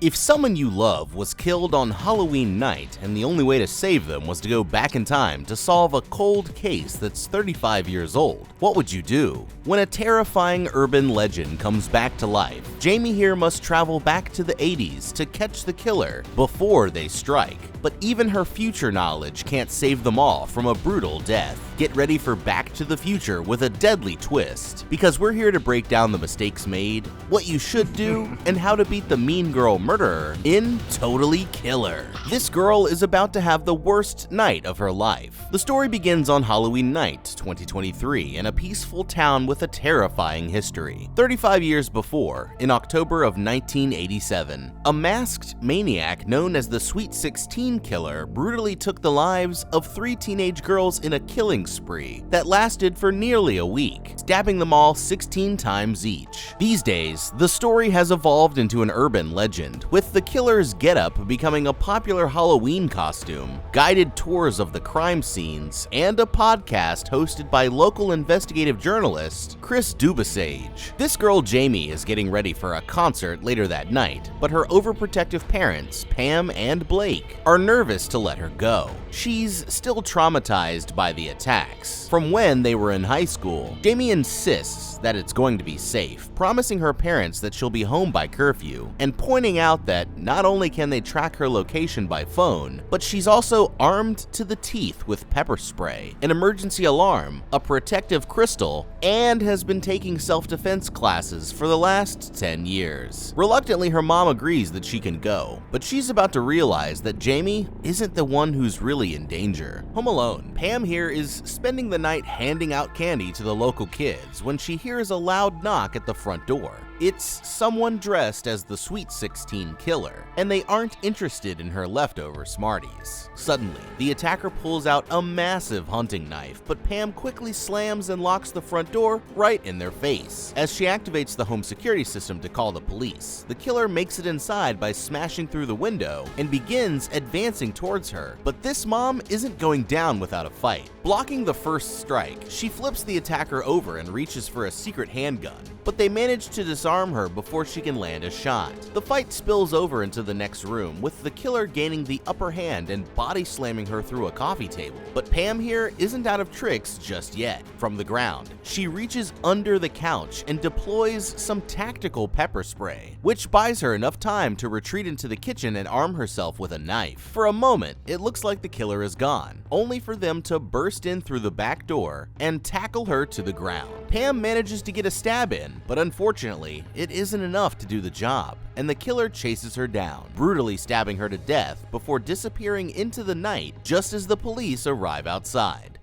If someone you love was killed on Halloween night and the only way to save them was to go back in time to solve a cold case that's 35 years old, what would you do? When a terrifying urban legend comes back to life, Jamie here must travel back to the 80s to catch the killer before they strike. But even her future knowledge can't save them all from a brutal death. Get ready for Back to the Future with a deadly twist, because we're here to break down the mistakes made, what you should do, and how to beat the mean girl murderer in Totally Killer. This girl is about to have the worst night of her life. The story begins on Halloween night, 2023, in a peaceful town with a terrifying history. 35 years before, in October of 1987, a masked maniac known as the Sweet 16 Killer brutally took the lives of 3 teenage girls in a killing spree that lasted for nearly a week, stabbing them all 16 times each. These days, the story has evolved into an urban legend, with the killer's getup becoming a popular Halloween costume, guided tours of the crime scenes, and a podcast hosted by local investigative journalist Chris Dubasage. This girl Jamie is getting ready for a concert later that night, but her overprotective parents, Pam and Blake, are nervous to let her go. She's still traumatized by the attacks from when they were in high school. Jamie insists that it's going to be safe, promising her parents that she'll be home by curfew, and pointing out that not only can they track her location by phone, but she's also armed to the teeth with pepper spray, an emergency alarm, a protective crystal, and has been taking self-defense classes for the last 10 years. Reluctantly, her mom agrees that she can go, but she's about to realize that Jamie isn't the one who's really in danger. Home alone, Pam here is spending the night handing out candy to the local kids when she hears a loud knock at the front door. It's someone dressed as the Sweet 16 Killer, and they aren't interested in her leftover Smarties. Suddenly, the attacker pulls out a massive hunting knife, but Pam quickly slams and locks the front door right in their face. As she activates the home security system to call the police, the killer makes it inside by smashing through the window and begins advancing towards her. But this mom isn't going down without a fight. Blocking the first strike, she flips the attacker over and reaches for a secret handgun, but they manage to disarm her before she can land a shot. The fight spills over into the next room, with the killer gaining the upper hand and body slamming her through a coffee table. But Pam here isn't out of tricks just yet. From the ground, she reaches under the couch and deploys some tactical pepper spray, which buys her enough time to retreat into the kitchen and arm herself with a knife. For a moment, it looks like the killer is gone, only for them to burst in through the back door and tackle her to the ground. Pam manages to get a stab in, but unfortunately, it isn't enough to do the job, and the killer chases her down, brutally stabbing her to death before disappearing into the night just as the police arrive outside.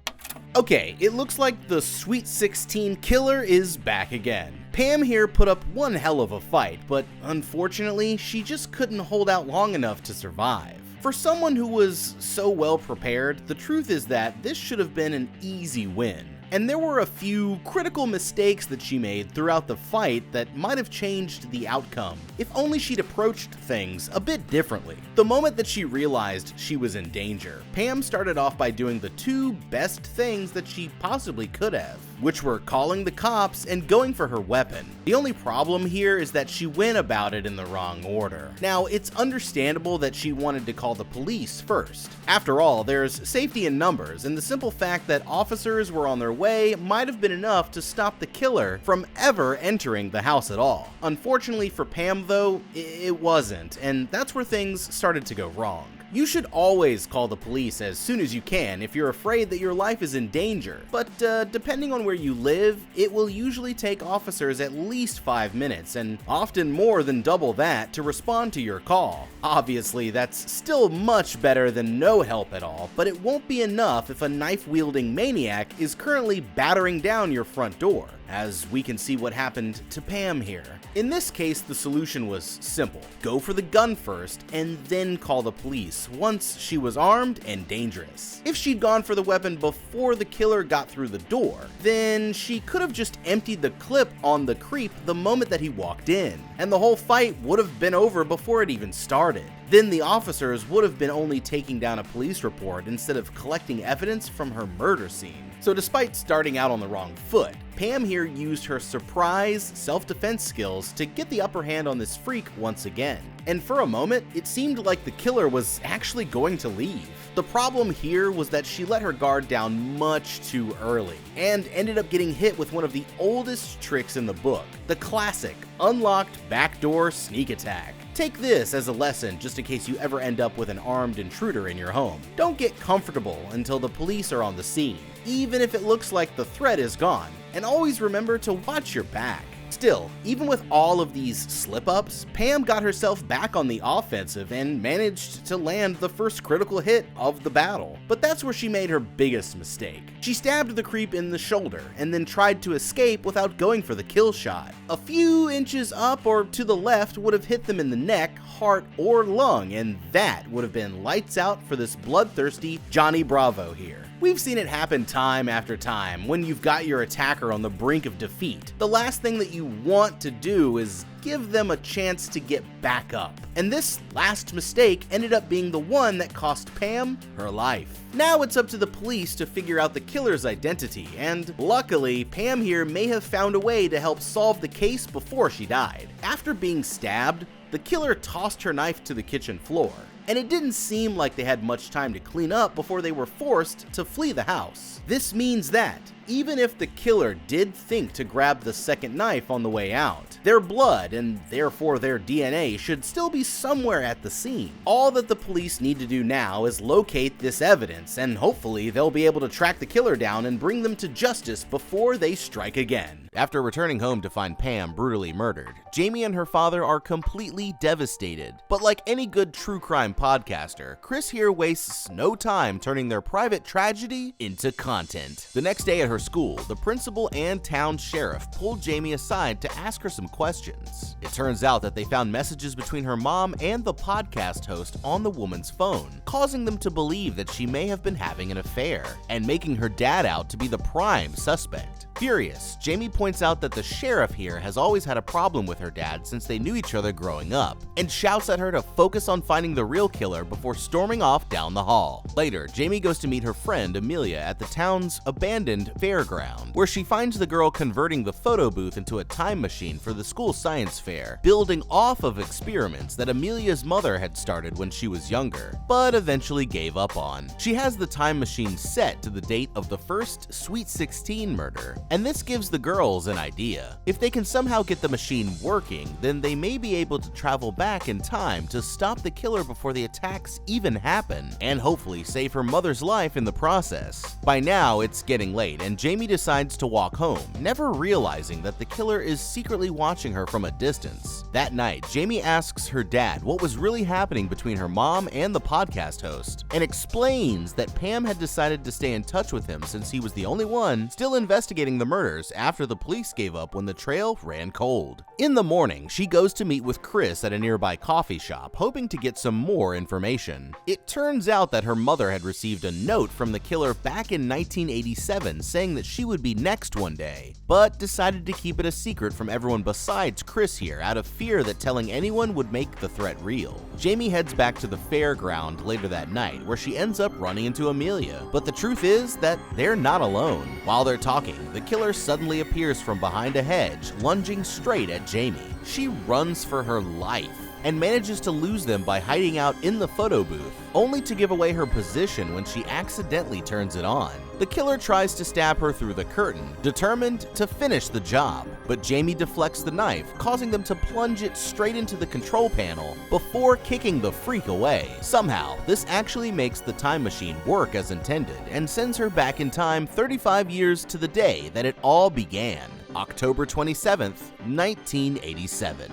Okay, it looks like the Sweet 16 Killer is back again. Pam here put up one hell of a fight, but unfortunately, she just couldn't hold out long enough to survive. For someone who was so well prepared, the truth is that this should have been an easy win. And there were a few critical mistakes that she made throughout the fight that might have changed the outcome, if only she'd approached things a bit differently. The moment that she realized she was in danger, Pam started off by doing the 2 best things that she possibly could have, which were calling the cops and going for her weapon. The only problem here is that she went about it in the wrong order. Now, it's understandable that she wanted to call the police first. After all, there's safety in numbers, and the simple fact that officers were on their way might have been enough to stop the killer from ever entering the house at all. Unfortunately for Pam though, it wasn't, and that's where things started to go wrong. You should always call the police as soon as you can if you're afraid that your life is in danger, but depending on where you live, it will usually take officers at least 5 minutes, and often more than double that, to respond to your call. Obviously, that's still much better than no help at all, but it won't be enough if a knife-wielding maniac is currently battering down your front door, as we can see what happened to Pam here. In this case, the solution was simple. Go for the gun first, and then call the police once she was armed and dangerous. If she'd gone for the weapon before the killer got through the door, then she could have just emptied the clip on the creep the moment that he walked in, and the whole fight would have been over before it even started. Then the officers would have been only taking down a police report instead of collecting evidence from her murder scene. So despite starting out on the wrong foot, Pam here used her surprise self-defense skills to get the upper hand on this freak once again. And for a moment, it seemed like the killer was actually going to leave. The problem here was that she let her guard down much too early, and ended up getting hit with one of the oldest tricks in the book, the classic unlocked backdoor sneak attack. Take this as a lesson just in case you ever end up with an armed intruder in your home. Don't get comfortable until the police are on the scene, even if it looks like the threat is gone, and always remember to watch your back. Still, even with all of these slip-ups, Pam got herself back on the offensive and managed to land the first critical hit of the battle. But that's where she made her biggest mistake. She stabbed the creep in the shoulder and then tried to escape without going for the kill shot. A few inches up or to the left would have hit them in the neck, heart, or lung, and that would have been lights out for this bloodthirsty Johnny Bravo here. We've seen it happen time after time when you've got your attacker on the brink of defeat. The last thing that you want to do is give them a chance to get back up. And this last mistake ended up being the one that cost Pam her life. Now it's up to the police to figure out the killer's identity, and luckily, Pam here may have found a way to help solve the case before she died. After being stabbed, the killer tossed her knife to the kitchen floor, and it didn't seem like they had much time to clean up before they were forced to flee the house. This means that, even if the killer did think to grab the second knife on the way out, their blood, and therefore their DNA, should still be somewhere at the scene. All that the police need to do now is locate this evidence, and hopefully they'll be able to track the killer down and bring them to justice before they strike again. After returning home to find Pam brutally murdered, Jamie and her father are completely devastated. But like any good true crime podcaster, Chris here wastes no time turning their private tragedy into content. The next day at her school, the principal and town sheriff pulled Jamie aside to ask her some questions. It turns out that they found messages between her mom and the podcast host on the woman's phone, causing them to believe that she may have been having an affair, and making her dad out to be the prime suspect. Furious, Jamie points out that the sheriff here has always had a problem with her dad since they knew each other growing up, and shouts at her to focus on finding the real killer before storming off down the hall. Later, Jamie goes to meet her friend Amelia at the town's abandoned fairground, where she finds the girl converting the photo booth into a time machine for the school science fair, building off of experiments that Amelia's mother had started when she was younger, but eventually gave up on. She has the time machine set to the date of the first Sweet 16 murder, and this gives the girls an idea. If they can somehow get the machine working, then they may be able to travel back in time to stop the killer before the attacks even happen, and hopefully save her mother's life in the process. By now, it's getting late, and Jamie decides to walk home, never realizing that the killer is secretly watching her from a distance. That night, Jamie asks her dad what was really happening between her mom and the podcast host, and explains that Pam had decided to stay in touch with him since he was the only one still investigating the murders after the police gave up when the trail ran cold. In the morning, she goes to meet with Chris at a nearby coffee shop, hoping to get some more information. It turns out that her mother had received a note from the killer back in 1987 saying that she would be next one day, but decided to keep it a secret from everyone besides Chris here out of fear that telling anyone would make the threat real. Jamie heads back to the fairground later that night, where she ends up running into Amelia, but the truth is that they're not alone. While they're talking, the killer suddenly appears from behind a hedge, lunging straight at Jamie. She runs for her life and manages to lose them by hiding out in the photo booth, only to give away her position when she accidentally turns it on. The killer tries to stab her through the curtain, determined to finish the job, but Jamie deflects the knife, causing them to plunge it straight into the control panel before kicking the freak away. Somehow, this actually makes the time machine work as intended and sends her back in time 35 years to the day that it all began, October 27th, 1987.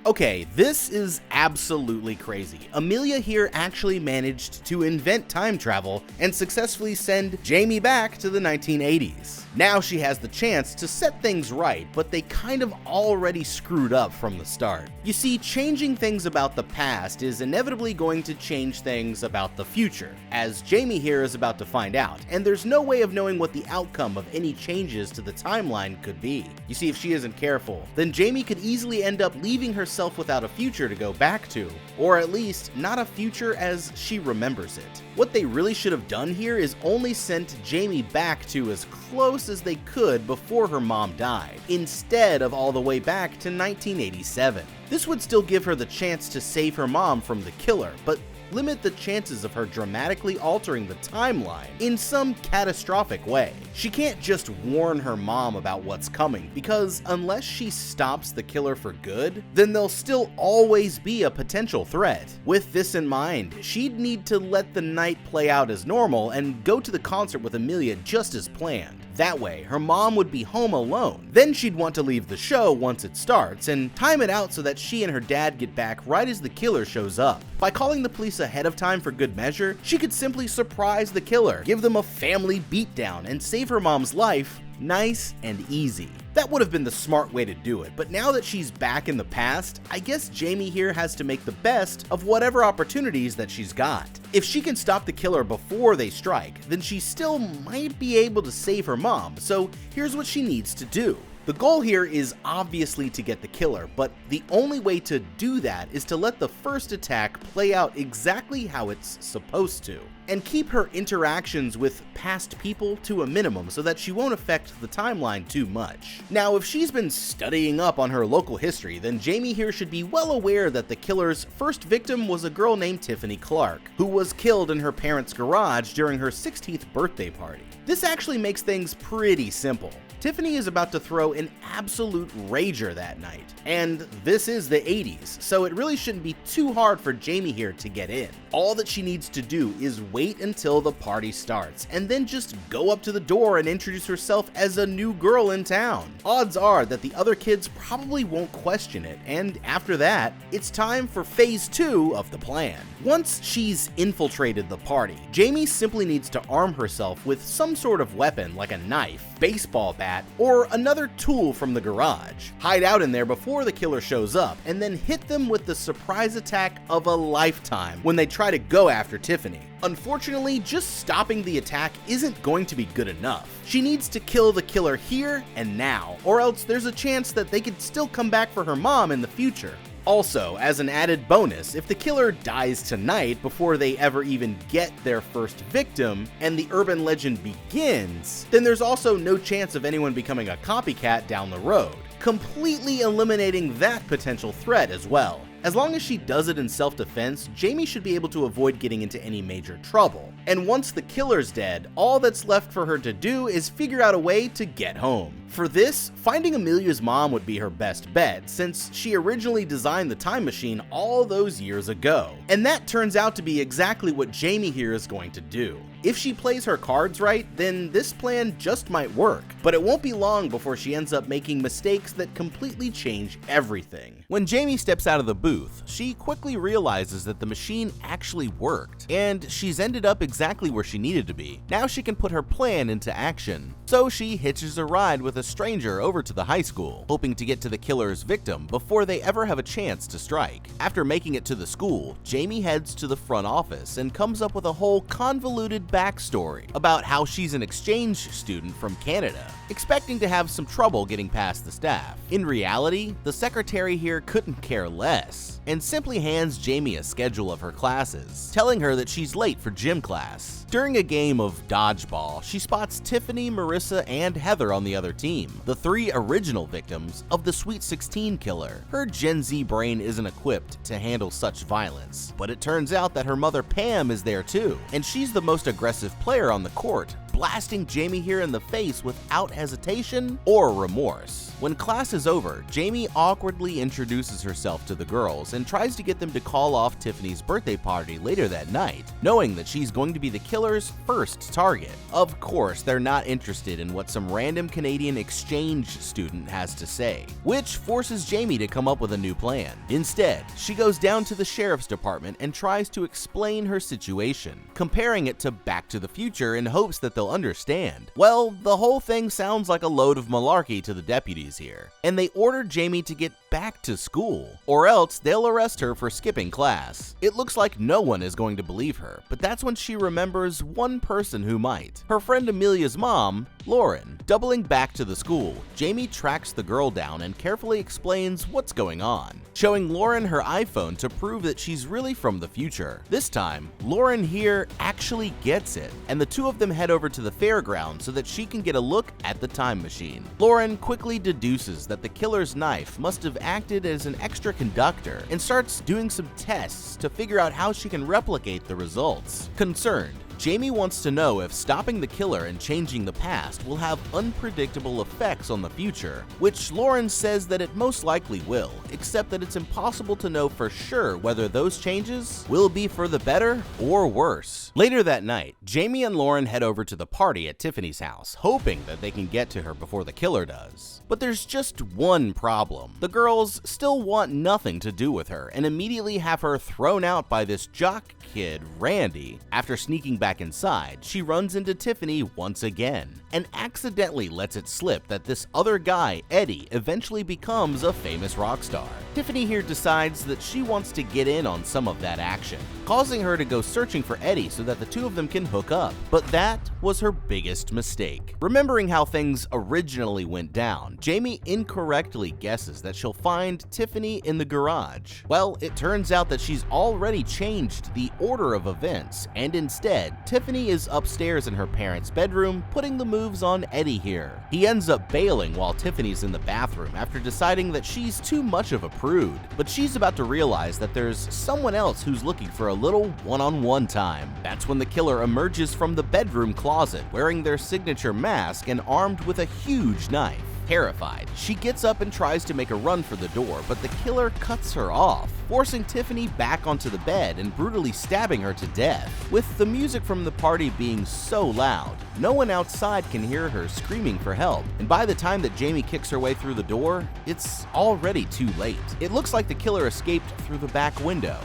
Okay, this is absolutely crazy. Amelia here actually managed to invent time travel and successfully send Jamie back to the 1980s. Now she has the chance to set things right, but they kind of already screwed up from the start. You see, changing things about the past is inevitably going to change things about the future, as Jamie here is about to find out, and there's no way of knowing what the outcome of any changes to the timeline could be. You see, if she isn't careful, then Jamie could easily end up leaving herself herself without a future to go back to, or at least not a future as she remembers it. What they really should have done here is only sent Jamie back to as close as they could before her mom died, instead of all the way back to 1987. This would still give her the chance to save her mom from the killer, but limit the chances of her dramatically altering the timeline in some catastrophic way. She can't just warn her mom about what's coming, because unless she stops the killer for good, then there'll still always be a potential threat. With this in mind, she'd need to let the night play out as normal and go to the concert with Amelia just as planned. That way, her mom would be home alone. Then she'd want to leave the show once it starts and time it out so that she and her dad get back right as the killer shows up. By calling the police ahead of time for good measure, she could simply surprise the killer, give them a family beatdown, and save her mom's life nice and easy. That would have been the smart way to do it, but now that she's back in the past, I guess Jamie here has to make the best of whatever opportunities that she's got. If she can stop the killer before they strike, then she still might be able to save her mom, so here's what she needs to do. The goal here is obviously to get the killer, but the only way to do that is to let the first attack play out exactly how it's supposed to, and keep her interactions with past people to a minimum so that she won't affect the timeline too much. Now, if she's been studying up on her local history, then Jamie here should be well aware that the killer's first victim was a girl named Tiffany Clark, who was killed in her parents' garage during her 16th birthday party. This actually makes things pretty simple. Tiffany is about to throw an absolute rager that night, and this is the 80s, so it really shouldn't be too hard for Jamie here to get in. All that she needs to do is wait until the party starts, and then just go up to the door and introduce herself as a new girl in town. Odds are that the other kids probably won't question it, and after that, it's time for phase 2 of the plan. Once she's infiltrated the party, Jamie simply needs to arm herself with some sort of weapon like a knife, baseball bat, or another tool from the garage. Hide out in there before the killer shows up, and then hit them with the surprise attack of a lifetime when they try to go after Tiffany. Unfortunately, just stopping the attack isn't going to be good enough. She needs to kill the killer here and now, or else there's a chance that they could still come back for her mom in the future. Also, as an added bonus, if the killer dies tonight before they ever even get their first victim, and the urban legend begins, then there's also no chance of anyone becoming a copycat down the road, completely eliminating that potential threat as well. As long as she does it in self-defense, Jamie should be able to avoid getting into any major trouble. And once the killer's dead, all that's left for her to do is figure out a way to get home. For this, finding Amelia's mom would be her best bet, since she originally designed the time machine all those years ago. And that turns out to be exactly what Jamie here is going to do. If she plays her cards right, then this plan just might work, but it won't be long before she ends up making mistakes that completely change everything. When Jamie steps out of the booth, she quickly realizes that the machine actually worked, and she's ended up exactly where she needed to be. Now she can put her plan into action. So she hitches a ride with a stranger over to the high school, hoping to get to the killer's victim before they ever have a chance to strike. After making it to the school, Jamie heads to the front office and comes up with a whole convoluted backstory about how she's an exchange student from Canada, expecting to have some trouble getting past the staff. In reality, the secretary here couldn't care less, and simply hands Jamie a schedule of her classes, telling her that she's late for gym class. During a game of dodgeball, she spots Tiffany, Marissa, and Heather on the other team, the 3 original victims of the Sweet 16 killer. Her Gen Z brain isn't equipped to handle such violence, but it turns out that her mother Pam is there too, and she's the most aggressive player on the court, blasting Jamie here in the face without hesitation or remorse. When class is over, Jamie awkwardly introduces herself to the girls and tries to get them to call off Tiffany's birthday party later that night, knowing that she's going to be the killer's first target. Of course, they're not interested in what some random Canadian exchange student has to say, which forces Jamie to come up with a new plan. Instead, she goes down to the sheriff's department and tries to explain her situation, comparing it to Back to the Future in hopes that they'll understand. Well, the whole thing sounds like a load of malarkey to the deputies here, and they order Jamie to get back to school, or else they'll arrest her for skipping class. It looks like no one is going to believe her, but that's when she remembers one person who might. Her friend Amelia's mom, Lauren. Doubling back to the school, Jamie tracks the girl down and carefully explains what's going on, showing Lauren her iPhone to prove that she's really from the future. This time, Lauren here actually gets it, and the two of them head over to the fairground so that she can get a look at the time machine. Lauren quickly deduces that the killer's knife must have acted as an extra conductor and starts doing some tests to figure out how she can replicate the results. Concerned, Jamie wants to know if stopping the killer and changing the past will have unpredictable effects on the future, which Lauren says that it most likely will, except that it's impossible to know for sure whether those changes will be for the better or worse. Later that night, Jamie and Lauren head over to the party at Tiffany's house, hoping that they can get to her before the killer does. But there's just one problem. The girls still want nothing to do with her and immediately have her thrown out by this jock kid, Randy. After sneaking back inside, she runs into Tiffany once again and accidentally lets it slip that this other guy, Eddie, eventually becomes a famous rock star. Tiffany here decides that she wants to get in on some of that action, causing her to go searching for Eddie so that the two of them can hook up. But that was her biggest mistake. Remembering how things originally went down, Jamie incorrectly guesses that she'll find Tiffany in the garage. Well, it turns out that she's already changed the order of events, and instead, Tiffany is upstairs in her parents' bedroom, putting the moves on Eddie here. He ends up bailing while Tiffany's in the bathroom after deciding that she's too much of a prude, but she's about to realize that there's someone else who's looking for a little one-on-one time. That's when the killer emerges from the bedroom closet wearing their signature mask and armed with a huge knife. Terrified, she gets up and tries to make a run for the door, but the killer cuts her off, forcing Tiffany back onto the bed and brutally stabbing her to death. With the music from the party being so loud, no one outside can hear her screaming for help, and by the time that Jamie kicks her way through the door, it's already too late. It looks like the killer escaped through the back window.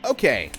Okay,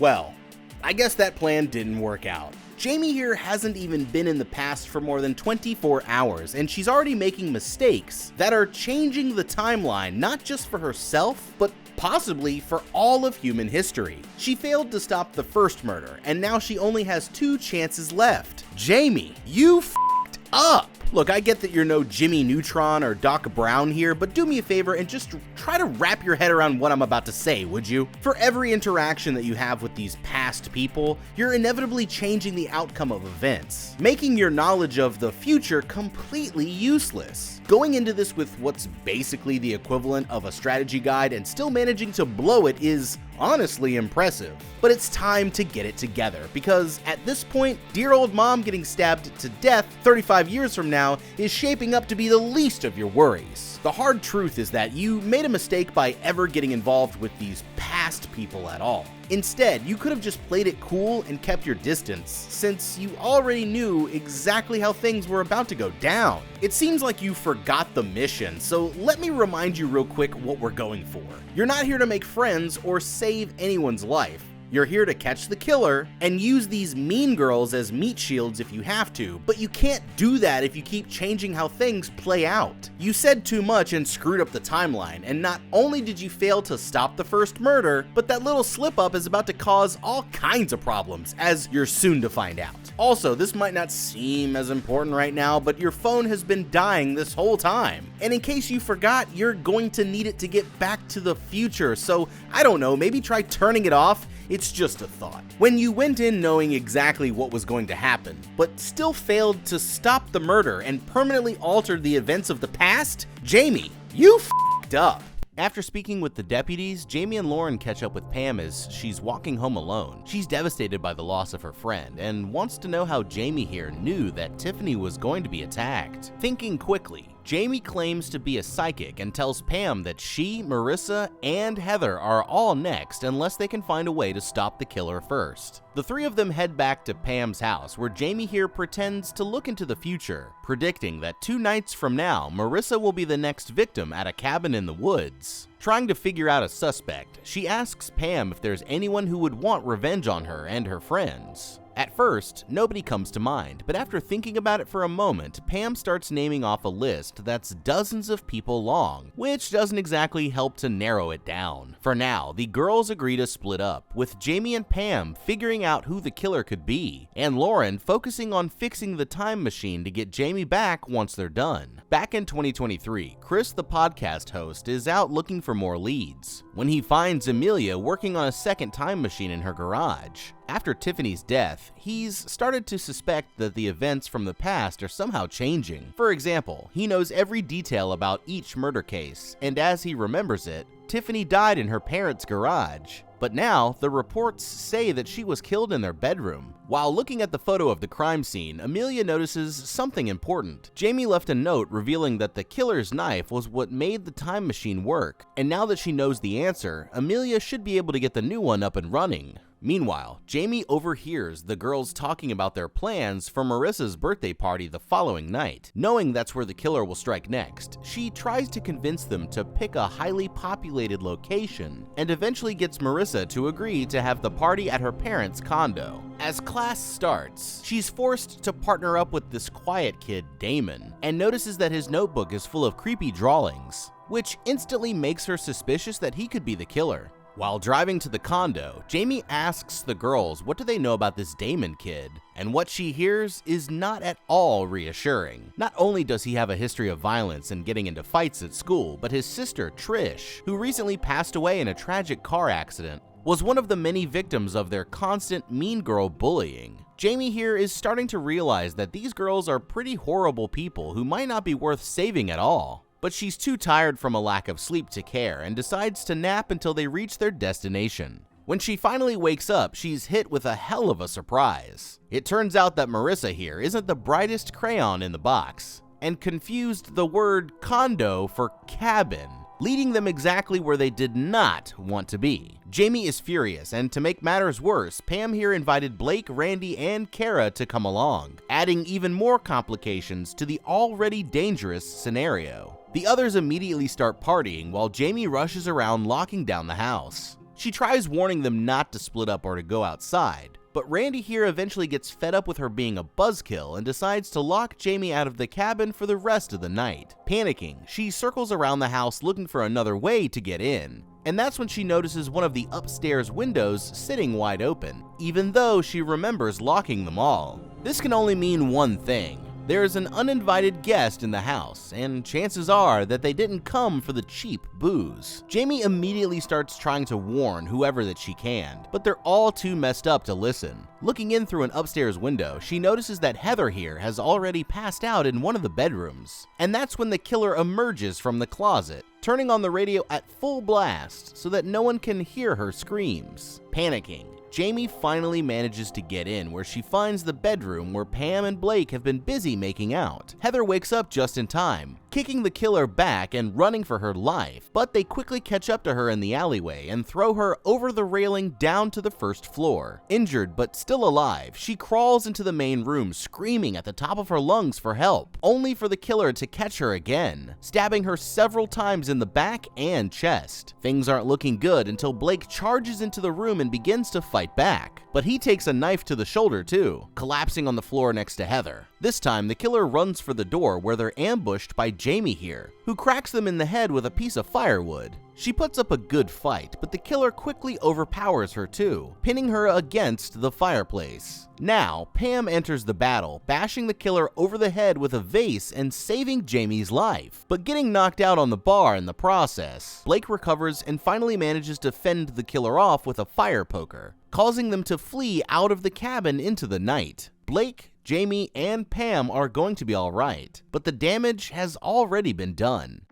well, I guess that plan didn't work out. Jamie here hasn't even been in the past for more than 24 hours, and she's already making mistakes that are changing the timeline, not just for herself, but possibly for all of human history. She failed to stop the first murder, and now she only has 2 chances left. Jamie, you f***ed up! Look, I get that you're no Jimmy Neutron or Doc Brown here, but do me a favor and just try to wrap your head around what I'm about to say, would you? For every interaction that you have with these past people, you're inevitably changing the outcome of events, making your knowledge of the future completely useless. Going into this with what's basically the equivalent of a strategy guide and still managing to blow it is honestly impressive. But it's time to get it together, because at this point, dear old mom getting stabbed to death 35 years from now is shaping up to be the least of your worries. The hard truth is that you made a mistake by ever getting involved with these past people at all. Instead, you could have just played it cool and kept your distance, since you already knew exactly how things were about to go down. It seems like you forgot the mission, so let me remind you real quick what we're going for. You're not here to make friends or save anyone's life. You're here to catch the killer and use these mean girls as meat shields if you have to, but you can't do that if you keep changing how things play out. You said too much and screwed up the timeline, and not only did you fail to stop the first murder, but that little slip up is about to cause all kinds of problems, as you're soon to find out. Also, this might not seem as important right now, but your phone has been dying this whole time. And in case you forgot, you're going to need it to get back to the future, so I don't know, maybe try turning it off. It's just a thought. When you went in knowing exactly what was going to happen, but still failed to stop the murder and permanently altered the events of the past, Jamie, you f***ed up. After speaking with the deputies, Jamie and Lauren catch up with Pam as she's walking home alone. She's devastated by the loss of her friend and wants to know how Jamie here knew that Tiffany was going to be attacked. Thinking quickly, Jamie claims to be a psychic and tells Pam that she, Marissa, and Heather are all next unless they can find a way to stop the killer first. The 3 of them head back to Pam's house, where Jamie here pretends to look into the future, predicting that 2 nights from now, Marissa will be the next victim at a cabin in the woods. Trying to figure out a suspect, she asks Pam if there's anyone who would want revenge on her and her friends. At first, nobody comes to mind, but after thinking about it for a moment, Pam starts naming off a list that's dozens of people long, which doesn't exactly help to narrow it down. For now, the girls agree to split up, with Jamie and Pam figuring out who the killer could be, and Lauren focusing on fixing the time machine to get Jamie back once they're done. Back in 2023, Chris, the podcast host, is out looking for more leads when he finds Amelia working on a second time machine in her garage. After Tiffany's death, he's started to suspect that the events from the past are somehow changing. For example, he knows every detail about each murder case, and as he remembers it, Tiffany died in her parents' garage. But now, the reports say that she was killed in their bedroom. While looking at the photo of the crime scene, Amelia notices something important. Jamie left a note revealing that the killer's knife was what made the time machine work, and now that she knows the answer, Amelia should be able to get the new one up and running. Meanwhile, Jamie overhears the girls talking about their plans for Marissa's birthday party the following night. Knowing that's where the killer will strike next, she tries to convince them to pick a highly populated location, and eventually gets Marissa to agree to have the party at her parents' condo. As class starts, she's forced to partner up with this quiet kid, Damon, and notices that his notebook is full of creepy drawings, which instantly makes her suspicious that he could be the killer. While driving to the condo, Jamie asks the girls what do they know about this Damon kid, and what she hears is not at all reassuring. Not only does he have a history of violence and getting into fights at school, but his sister, Trish, who recently passed away in a tragic car accident, was one of the many victims of their constant mean girl bullying. Jamie here is starting to realize that these girls are pretty horrible people who might not be worth saving at all. But she's too tired from a lack of sleep to care and decides to nap until they reach their destination. When she finally wakes up, she's hit with a hell of a surprise. It turns out that Marissa here isn't the brightest crayon in the box, and confused the word condo for cabin, leading them exactly where they did not want to be. Jamie is furious, and to make matters worse, Pam here invited Blake, Randy, and Kara to come along, adding even more complications to the already dangerous scenario. The others immediately start partying while Jamie rushes around locking down the house. She tries warning them not to split up or to go outside, but Randy here eventually gets fed up with her being a buzzkill and decides to lock Jamie out of the cabin for the rest of the night. Panicking, she circles around the house looking for another way to get in, and that's when she notices one of the upstairs windows sitting wide open, even though she remembers locking them all. This can only mean one thing. There is an uninvited guest in the house, and chances are that they didn't come for the cheap booze. Jamie immediately starts trying to warn whoever that she can, but they're all too messed up to listen. Looking in through an upstairs window, she notices that Heather here has already passed out in one of the bedrooms, and that's when the killer emerges from the closet, turning on the radio at full blast so that no one can hear her screams. Panicking, Jamie finally manages to get in, where she finds the bedroom where Pam and Blake have been busy making out. Heather wakes up just in time, kicking the killer back and running for her life, but they quickly catch up to her in the alleyway and throw her over the railing down to the first floor. Injured but still alive, she crawls into the main room screaming at the top of her lungs for help, only for the killer to catch her again, stabbing her several times in the back and chest. Things aren't looking good until Blake charges into the room and begins to fight back, but he takes a knife to the shoulder too, collapsing on the floor next to Heather. This time, the killer runs for the door where they're ambushed by Jamie here, who cracks them in the head with a piece of firewood. She puts up a good fight, but the killer quickly overpowers her too, pinning her against the fireplace. Now, Pam enters the battle, bashing the killer over the head with a vase and saving Jamie's life, but getting knocked out on the bar in the process. Blake recovers and finally manages to fend the killer off with a fire poker, causing them to flee out of the cabin into the night. Blake, Jamie, and Pam are going to be alright, but the damage has already been done.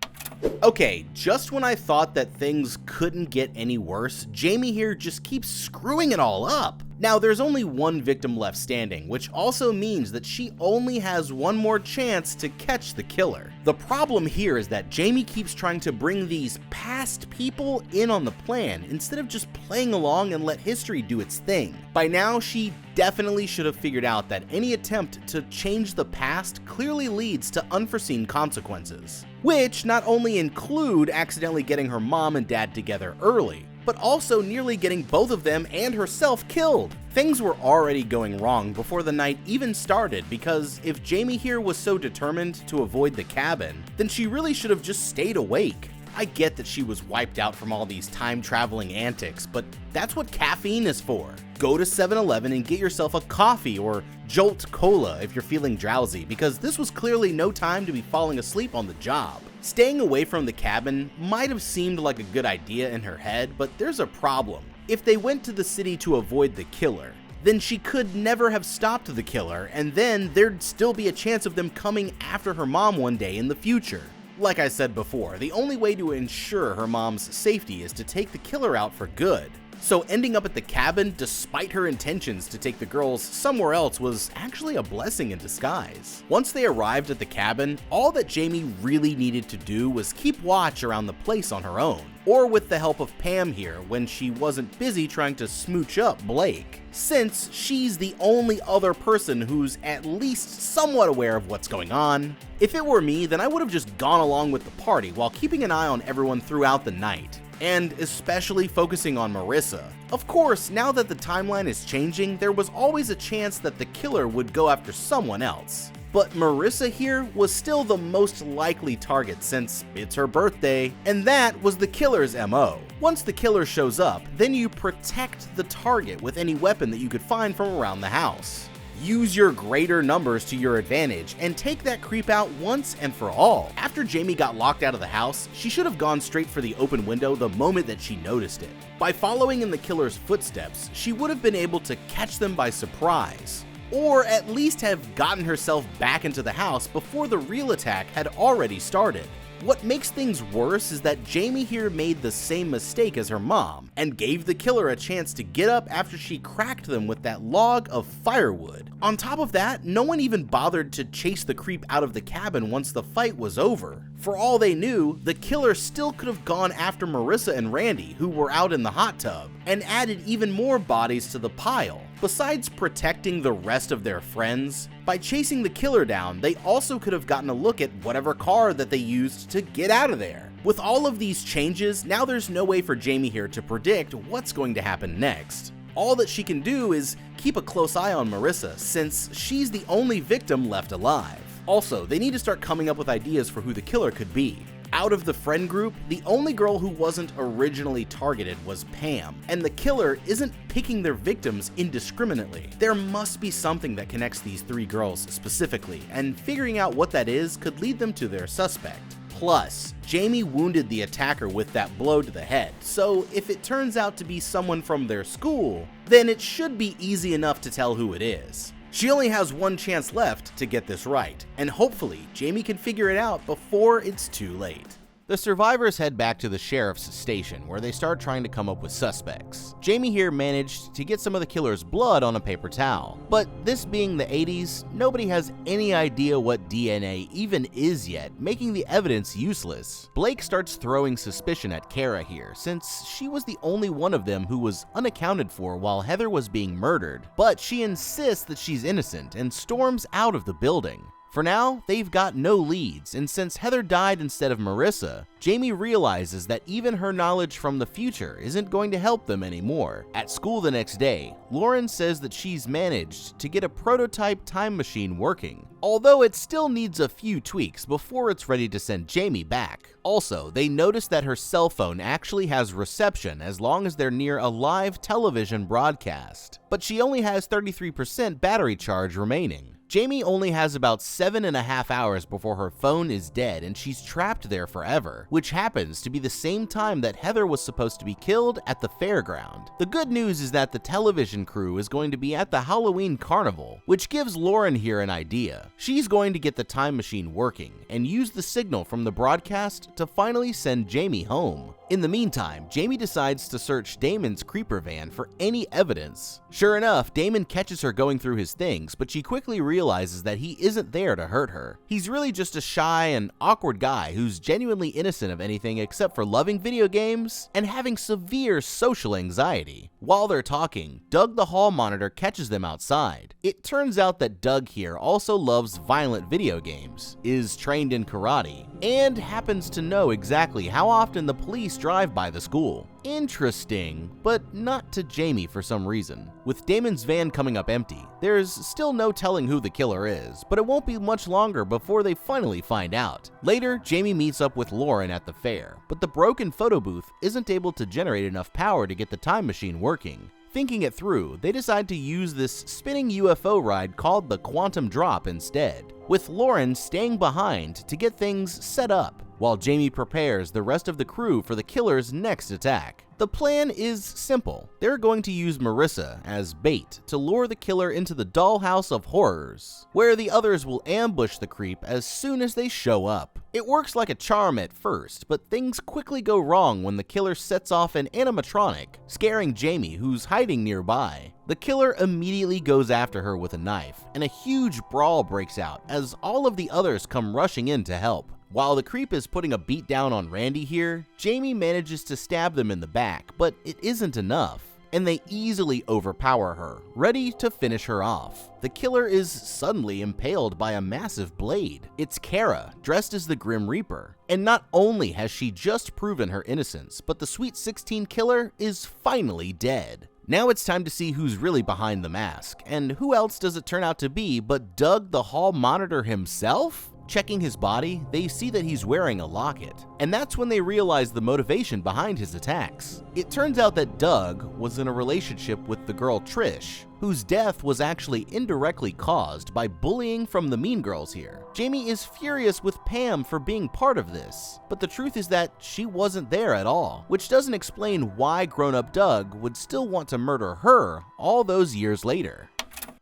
Okay, just when I thought that things couldn't get any worse, Jamie here just keeps screwing it all up. Now, there's only one victim left standing, which also means that she only has one more chance to catch the killer. The problem here is that Jamie keeps trying to bring these past people in on the plan instead of just playing along and let history do its thing. By now, she definitely should have figured out that any attempt to change the past clearly leads to unforeseen consequences, which not only include accidentally getting her mom and dad together early, but also nearly getting both of them and herself killed. Things were already going wrong before the night even started, because if Jamie here was so determined to avoid the cabin, then she really should have just stayed awake. I get that she was wiped out from all these time-traveling antics, but that's what caffeine is for. Go to 7-Eleven and get yourself a coffee or Jolt Cola if you're feeling drowsy, because this was clearly no time to be falling asleep on the job. Staying away from the cabin might have seemed like a good idea in her head, but there's a problem. If they went to the city to avoid the killer, then she could never have stopped the killer, and then there'd still be a chance of them coming after her mom one day in the future. Like I said before, the only way to ensure her mom's safety is to take the killer out for good. So ending up at the cabin, despite her intentions to take the girls somewhere else, was actually a blessing in disguise. Once they arrived at the cabin, all that Jamie really needed to do was keep watch around the place on her own, or with the help of Pam here when she wasn't busy trying to smooch up Blake, since she's the only other person who's at least somewhat aware of what's going on. If it were me, then I would have just gone along with the party while keeping an eye on everyone throughout the night, and especially focusing on Marissa. Of course, now that the timeline is changing, there was always a chance that the killer would go after someone else. But Marissa here was still the most likely target since it's her birthday, and that was the killer's MO. Once the killer shows up, then you protect the target with any weapon that you could find from around the house. Use your greater numbers to your advantage and take that creep out once and for all. After Jamie got locked out of the house, she should have gone straight for the open window the moment that she noticed it. By following in the killer's footsteps, she would have been able to catch them by surprise, or at least have gotten herself back into the house before the real attack had already started. What makes things worse is that Jamie here made the same mistake as her mom, and gave the killer a chance to get up after she cracked them with that log of firewood. On top of that, no one even bothered to chase the creep out of the cabin once the fight was over. For all they knew, the killer still could have gone after Marissa and Randy, who were out in the hot tub, and added even more bodies to the pile. Besides protecting the rest of their friends, by chasing the killer down, they also could have gotten a look at whatever car that they used to get out of there. With all of these changes, now there's no way for Jamie here to predict what's going to happen next. All that she can do is keep a close eye on Marissa, since she's the only victim left alive. Also, they need to start coming up with ideas for who the killer could be. Out of the friend group, the only girl who wasn't originally targeted was Pam, and the killer isn't picking their victims indiscriminately. There must be something that connects these three girls specifically, and figuring out what that is could lead them to their suspect. Plus, Jamie wounded the attacker with that blow to the head, so if it turns out to be someone from their school, then it should be easy enough to tell who it is. She only has one chance left to get this right, and hopefully Jamie can figure it out before it's too late. The survivors head back to the sheriff's station, where they start trying to come up with suspects. Jamie here managed to get some of the killer's blood on a paper towel, but this being the 80s, nobody has any idea what DNA even is yet, making the evidence useless. Blake starts throwing suspicion at Kara here, since she was the only one of them who was unaccounted for while Heather was being murdered, but she insists that she's innocent and storms out of the building. For now, they've got no leads, and since Heather died instead of Marissa, Jamie realizes that even her knowledge from the future isn't going to help them anymore. At school the next day, Lauren says that she's managed to get a prototype time machine working, although it still needs a few tweaks before it's ready to send Jamie back. Also, they notice that her cell phone actually has reception as long as they're near a live television broadcast, but she only has 33% battery charge remaining. Jamie only has about 7.5 hours before her phone is dead and she's trapped there forever, which happens to be the same time that Heather was supposed to be killed at the fairground. The good news is that the television crew is going to be at the Halloween carnival, which gives Lauren here an idea. She's going to get the time machine working and use the signal from the broadcast to finally send Jamie home. In the meantime, Jamie decides to search Damon's creeper van for any evidence. Sure enough, Damon catches her going through his things, but she quickly realizes that he isn't there to hurt her. He's really just a shy and awkward guy who's genuinely innocent of anything except for loving video games and having severe social anxiety. While they're talking, Doug the hall monitor catches them outside. It turns out that Doug here also loves violent video games, is trained in karate, and happens to know exactly how often the police drive by the school. Interesting, but not to Jamie for some reason. With Damon's van coming up empty, there's still no telling who the killer is, but it won't be much longer before they finally find out. Later, Jamie meets up with Lauren at the fair, but the broken photo booth isn't able to generate enough power to get the time machine working. Thinking it through, they decide to use this spinning UFO ride called the Quantum Drop instead, with Lauren staying behind to get things set up, while Jamie prepares the rest of the crew for the killer's next attack. The plan is simple. They're going to use Marissa as bait to lure the killer into the dollhouse of horrors, where the others will ambush the creep as soon as they show up. It works like a charm at first, but things quickly go wrong when the killer sets off an animatronic, scaring Jamie, who's hiding nearby. The killer immediately goes after her with a knife, and a huge brawl breaks out as all of the others come rushing in to help. While the creep is putting a beat down on Randy here, Jamie manages to stab them in the back, but it isn't enough, and they easily overpower her, ready to finish her off. The killer is suddenly impaled by a massive blade. It's Kara, dressed as the Grim Reaper, and not only has she just proven her innocence, but the Sweet 16 killer is finally dead. Now it's time to see who's really behind the mask, and who else does it turn out to be but Doug the hall monitor himself? Checking his body, they see that he's wearing a locket, and that's when they realize the motivation behind his attacks. It turns out that Doug was in a relationship with the girl Trish, whose death was actually indirectly caused by bullying from the mean girls here. Jamie is furious with Pam for being part of this, but the truth is that she wasn't there at all, which doesn't explain why grown-up Doug would still want to murder her all those years later.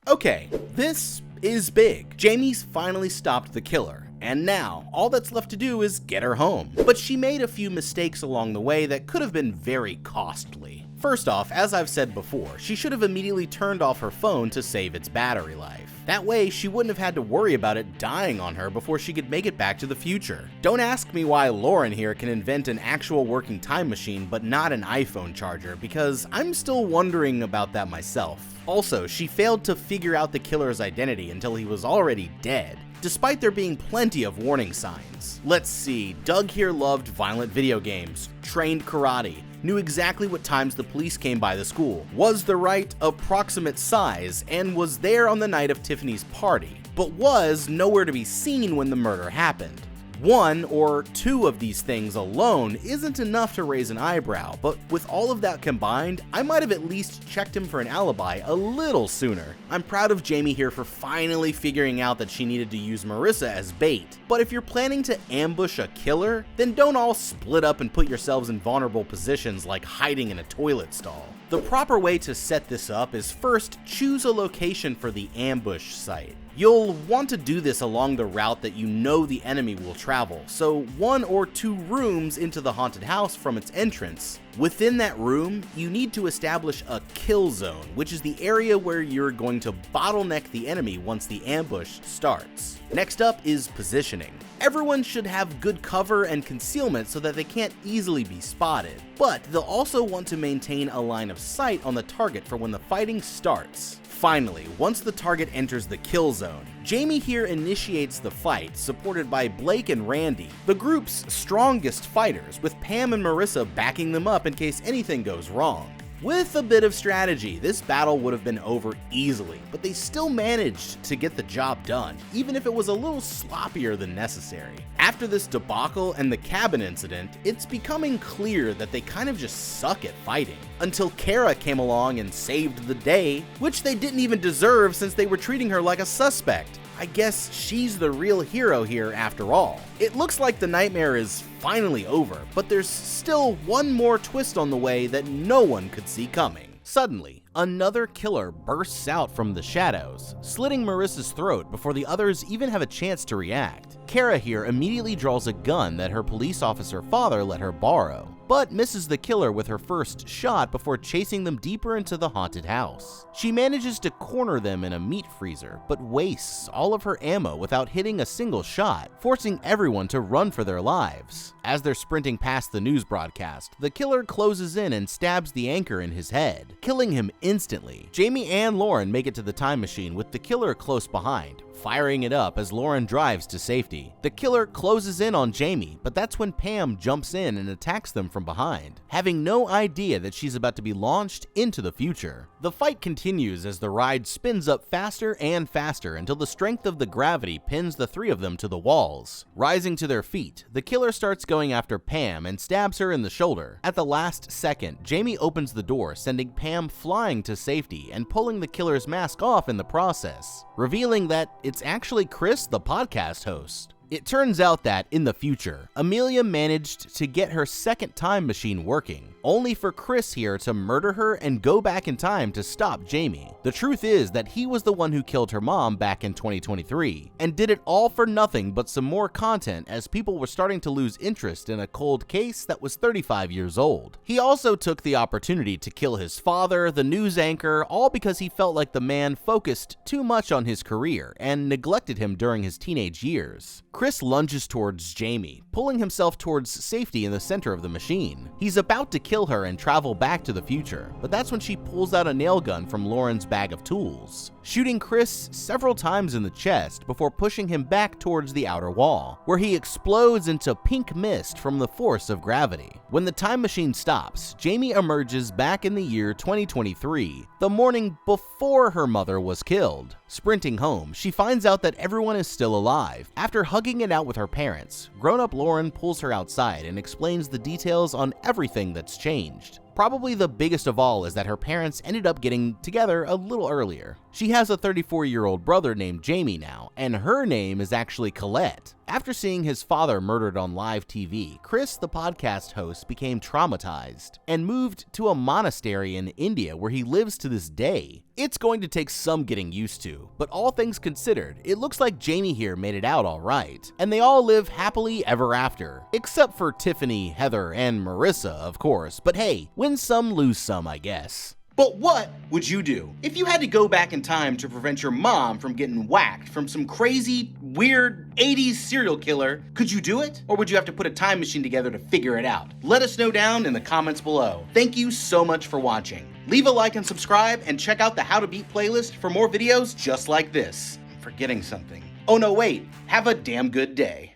Okay, this is big. Jamie's finally stopped the killer, and now all that's left to do is get her home. But she made a few mistakes along the way that could have been very costly. First off, as I've said before, she should have immediately turned off her phone to save its battery life. That way, she wouldn't have had to worry about it dying on her before she could make it back to the future. Don't ask me why Lauren here can invent an actual working time machine but not an iPhone charger, because I'm still wondering about that myself. Also, she failed to figure out the killer's identity until he was already dead, despite there being plenty of warning signs. Let's see, Doug here loved violent video games, trained karate, knew exactly what times the police came by the school, was the right approximate size, and was there on the night of Tiffany's party, but was nowhere to be seen when the murder happened. One or two of these things alone isn't enough to raise an eyebrow, but with all of that combined, I might have at least checked him for an alibi a little sooner. I'm proud of Jamie here for finally figuring out that she needed to use Marissa as bait, but if you're planning to ambush a killer, then don't all split up and put yourselves in vulnerable positions like hiding in a toilet stall. The proper way to set this up is first choose a location for the ambush site. You'll want to do this along the route that you know the enemy will travel, so 1 or 2 rooms into the haunted house from its entrance. Within that room, you need to establish a kill zone, which is the area where you're going to bottleneck the enemy once the ambush starts. Next up is positioning. Everyone should have good cover and concealment so that they can't easily be spotted, but they'll also want to maintain a line of sight on the target for when the fighting starts. Finally, once the target enters the kill zone, Jamie here initiates the fight, supported by Blake and Randy, the group's strongest fighters, with Pam and Marissa backing them up in case anything goes wrong. With a bit of strategy, this battle would have been over easily, but they still managed to get the job done, even if it was a little sloppier than necessary. After this debacle and the cabin incident, it's becoming clear that they kind of just suck at fighting, until Kara came along and saved the day, which they didn't even deserve since they were treating her like a suspect. I guess she's the real hero here after all. It looks like the nightmare is finally over, but there's still one more twist on the way that no one could see coming. Suddenly, another killer bursts out from the shadows, slitting Marissa's throat before the others even have a chance to react. Kara here immediately draws a gun that her police officer father let her borrow, but misses the killer with her first shot before chasing them deeper into the haunted house. She manages to corner them in a meat freezer, but wastes all of her ammo without hitting a single shot, forcing everyone to run for their lives. As they're sprinting past the news broadcast, the killer closes in and stabs the anchor in his head, killing him instantly. Jamie and Lauren make it to the time machine with the killer close behind, firing it up as Lauren drives to safety. The killer closes in on Jamie, but that's when Pam jumps in and attacks them from behind, having no idea that she's about to be launched into the future. The fight continues as the ride spins up faster and faster until the strength of the gravity pins the three of them to the walls. Rising to their feet, the killer starts going after Pam and stabs her in the shoulder. At the last second, Jamie opens the door, sending Pam flying to safety and pulling the killer's mask off in the process, revealing that it's actually Chris, the podcast host. It turns out that, in the future, Amelia managed to get her second time machine working, only for Chris here to murder her and go back in time to stop Jamie. The truth is that he was the one who killed her mom back in 2023, and did it all for nothing but some more content as people were starting to lose interest in a cold case that was 35 years old. He also took the opportunity to kill his father, the news anchor, all because he felt like the man focused too much on his career and neglected him during his teenage years. Chris lunges towards Jamie, pulling himself towards safety in the center of the machine. He's about to kill her and travel back to the future, but that's when she pulls out a nail gun from Lauren's bag of tools, shooting Chris several times in the chest before pushing him back towards the outer wall, where he explodes into pink mist from the force of gravity. When the time machine stops, Jamie emerges back in the year 2023, the morning before her mother was killed. Sprinting home, she finds out that everyone is still alive. After hugging it out with her parents, grown-up Lauren pulls her outside and explains the details on everything that's changed. Probably the biggest of all is that her parents ended up getting together a little earlier. She has a 34-year-old brother named Jamie now, and her name is actually Colette. After seeing his father murdered on live TV, Chris, the podcast host, became traumatized and moved to a monastery in India where he lives to this day. It's going to take some getting used to, but all things considered, it looks like Jamie here made it out alright, and they all live happily ever after. Except for Tiffany, Heather, and Marissa, of course, but hey, win some, lose some, I guess. But what would you do if you had to go back in time to prevent your mom from getting whacked from some crazy, weird 80s serial killer? Could you do it? Or would you have to put a time machine together to figure it out? Let us know down in the comments below. Thank you so much for watching. Leave a like and subscribe, and check out the How to Beat playlist for more videos just like this. I'm forgetting something. Oh no, wait. Have a damn good day.